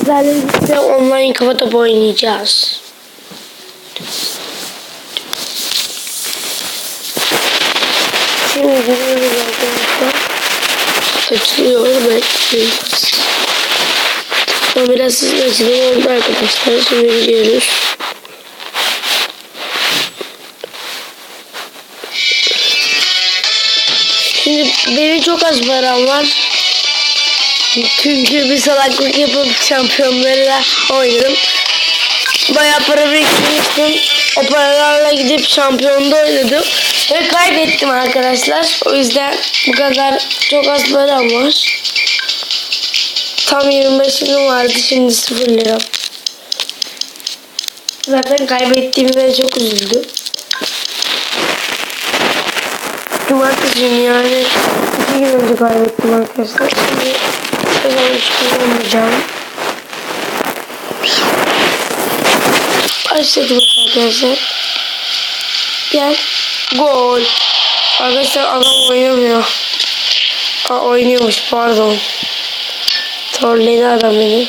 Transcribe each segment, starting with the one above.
sizlerle birlikte online kafa topu oynayacağız. Şimdi gidiyoruz arkadaşlar. Açılıyor, bekliyoruz. Ama biraz hızlı açılıyor oldu arkadaşlar. Şimdi gidiyoruz. Şimdi benim çok az param var. Çünkü bir salaklık yapıp şampiyonlarla oynadım. Bayağı para biriktirmiştim. O paralarla gidip şampiyonda oynadım. Ve kaybettim arkadaşlar. O yüzden bu kadar çok az param var. Tam 25 liram vardı. Şimdi 0 lira. Zaten kaybettiğimde çok üzüldüm. Cumartesi günü yani 2 gün önce kaybettim arkadaşlar. Şimdi o zaman hiç kullanmayacağım. Başladık arkadaşlar. Gel. Gol. Arkadaşlar adam oynamıyor. Oynuyormuş pardon. Trolledi adam beni.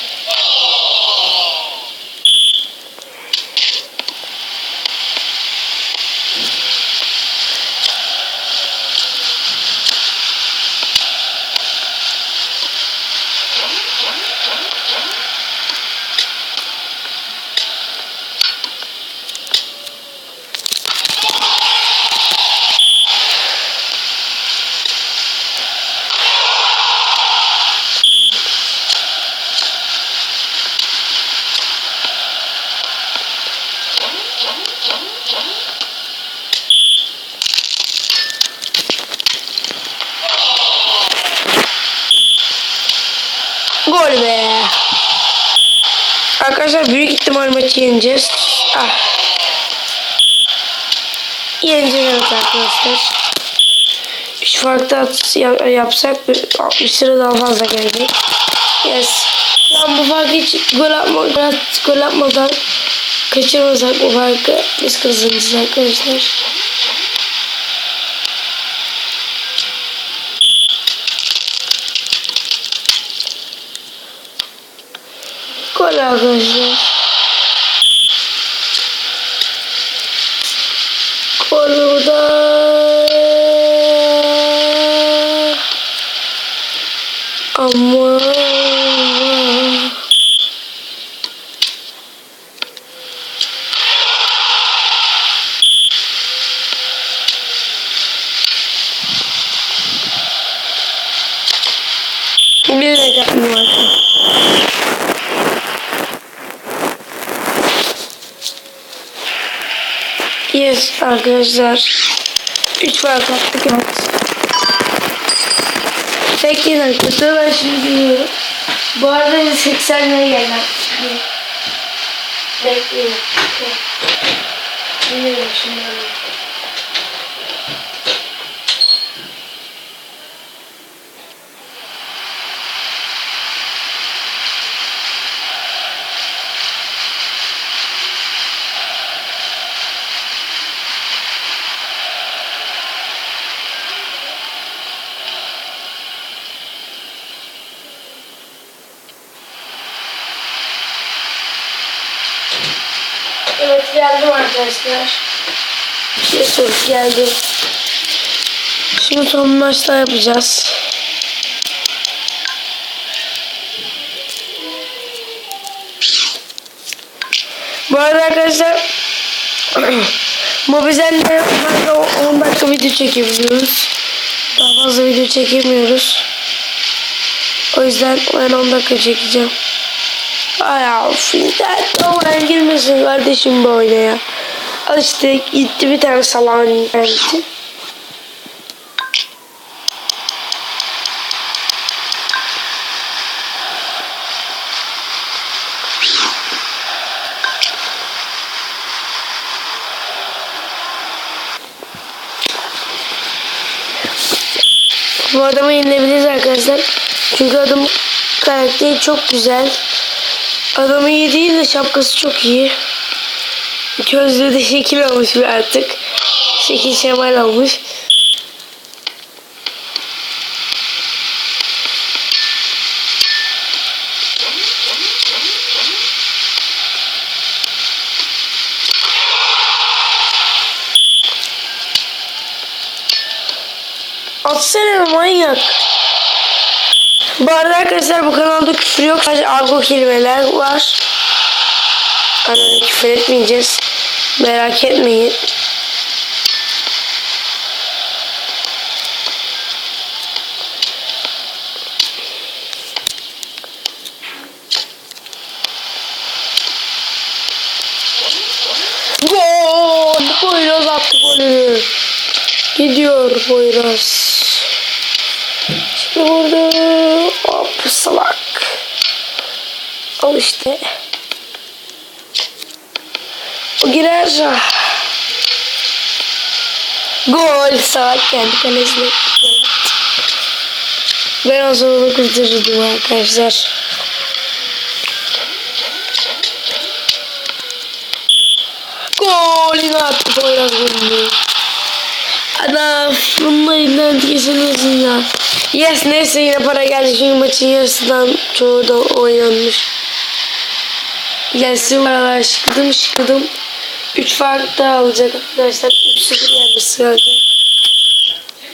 Gol be. Arkadaşlar büyük ihtimal maçı yeneceğiz. Yeneceğiz arkadaşlar. 3 farklı yapsak 60 lira daha fazla gelecek. Yes. Lan bu farkı hiç gol atmadan kaçırmasak bu farkı biz kazanacağız arkadaşlar. Gol arkadaşlar. Gol burada. Ama bir dakika var. Yes arkadaşlar. 3 fark attık evet. Bekleyin arkadaşlar ben şimdi geliyorum. Bu arada 80 liraya geldim. Bekleyin. Geliyorum şimdi. Evet geldim arkadaşlar. Yes geldim. Şimdi son maçta yapacağız. Bu arada arkadaşlar Mobizen'de 10 dakika video çekebiliyoruz. Daha fazla video çekemiyoruz. O yüzden ben 10 dakika çekeceğim. Ay internet olmayan girmesin kardeşim bu oyuna ya. Al işte gitti bir tane salağın interneti. Bu adamı yenilebiliriz arkadaşlar. Çünkü adam karakteri çok güzel. Adamın iyi değil de şapkası çok iyi. Gözlüğü de şekil olmuş bir artık. Şekil şemal olmuş. sene manyak. Bu arada arkadaşlar bu kanalda küfür yok. Sadece argo kelimeler var. Kanalda küfür etmeyeceğiz. Merak etmeyin. Gol! Poyraz attı golünü. Gidiyor Poyraz. Şimdi vurdu. Hop salak. Al işte. O girer. Gol salak kendi kalesine. Ben o zaman onu kurtarırdım arkadaşlar. Gol yine attı Poyraz golünü. Adam bununla elinden kesilmesin ya. Yes neyse yine para geldi çünkü maçın yarısından çoğu da oynanmış. Gelsin paralar şıkıdım. 3 fark daha alacak arkadaşlar. 3-0 geldi sırada.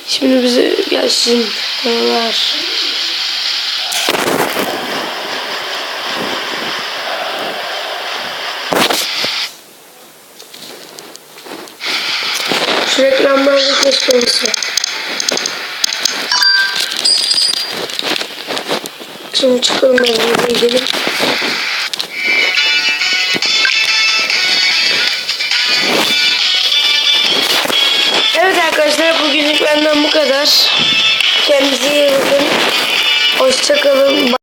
Şimdi bize gelsin paralar. Şu reklamlarda gösterisi. Şimdi çıkalım evine gidelim. Evet arkadaşlar bugünlük benden bu kadar. Kendinize iyi bakın. Hoşça kalın.